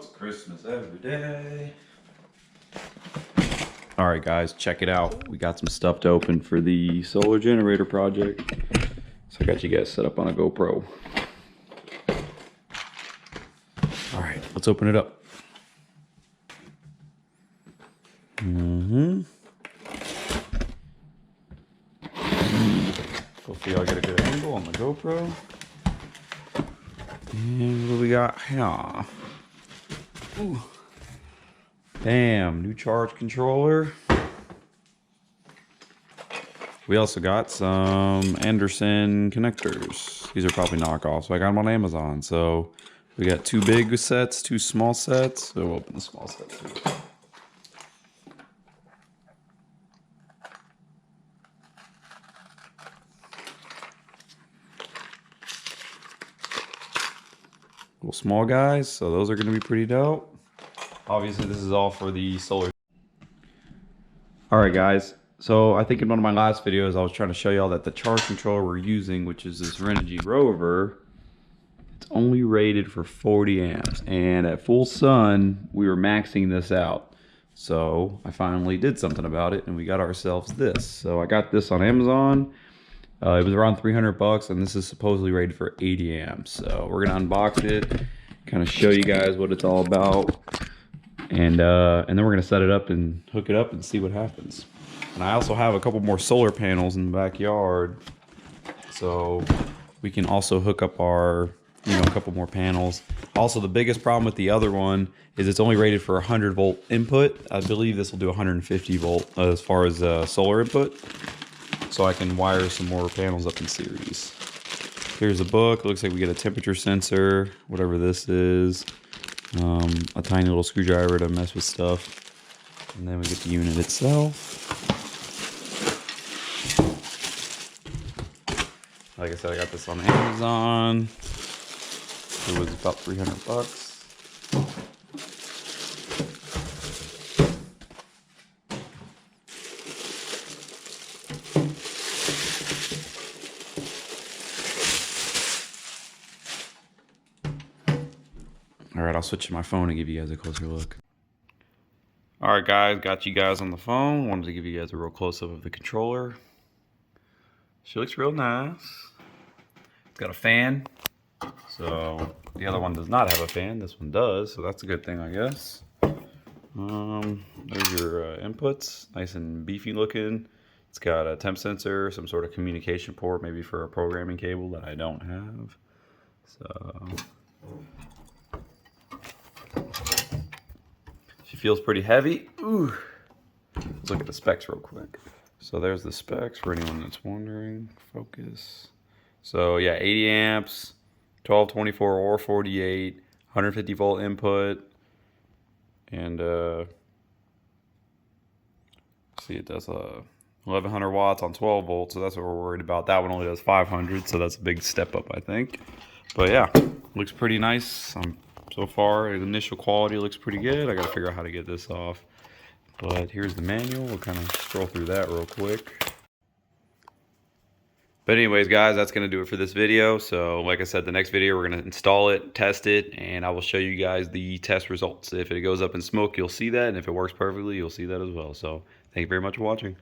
It's Christmas every day. Alright guys, check it out. We got some stuff to open for the solar generator project. So I got you guys set up on a GoPro. Alright, let's open it up. Hopefully I'll get a good angle on the GoPro. And what do we got here? Ooh. Damn, new charge controller. We also got some Anderson connectors. These are probably knockoffs, so I got them on Amazon. So we got two big sets, two small sets. So we'll open the small set too. Little small guys, so those are going to be pretty dope. Obviously, this is all for the solar. Alright guys, so I think in one of my last videos I was trying to show y'all that the charge controller we're using, which is this Renogy Rover, it's only rated for 40 amps. And at full sun, we were maxing this out. So I finally did something about it and we got ourselves this. So I got this on Amazon. It was around 300 bucks and this is supposedly rated for 80 amps. So we're gonna unbox it, kind of show you guys what it's all about. And then we're gonna set it up and hook it up and see what happens. And I also have a couple more solar panels in the backyard, so we can also hook up our, a couple more panels. Also, the biggest problem with the other one is it's only rated for 100 volt input. I believe this will do 150 volt as far as solar input. So I can wire some more panels up in series. Here's a book. It looks like we get a temperature sensor, whatever this is. A tiny little screwdriver to mess with stuff. And then we get the unit itself. Like I said, I got this on Amazon. It was about 300 bucks. Alright, I'll switch to my phone and give you guys a closer look. Alright guys, got you guys on the phone. Wanted to give you guys a real close-up of the controller. She looks real nice. It's got a fan. So the other one does not have a fan. This one does, so that's a good thing, I guess. There's your inputs. Nice and beefy looking. It's got a temp sensor, some sort of communication port, maybe for a programming cable that I don't have. So she feels pretty heavy. Ooh. Let's look at the specs real quick. So there's the specs for anyone that's wondering. Focus. So yeah, 80 amps, 12, 24, or 48, 150 volt input, and see, it does 1100 watts on 12 volts, so that's what we're worried about. That one only does 500, so that's a big step up, I think. But yeah, looks pretty nice. So far, the initial quality looks pretty good. I gotta figure out how to get this off. But here's the manual. We'll kind of scroll through that real quick. But anyways, guys, that's going to do it for this video. So like I said, the next video, we're going to install it, test it, and I will show you guys the test results. If it goes up in smoke, you'll see that. And if it works perfectly, you'll see that as well. So thank you very much for watching.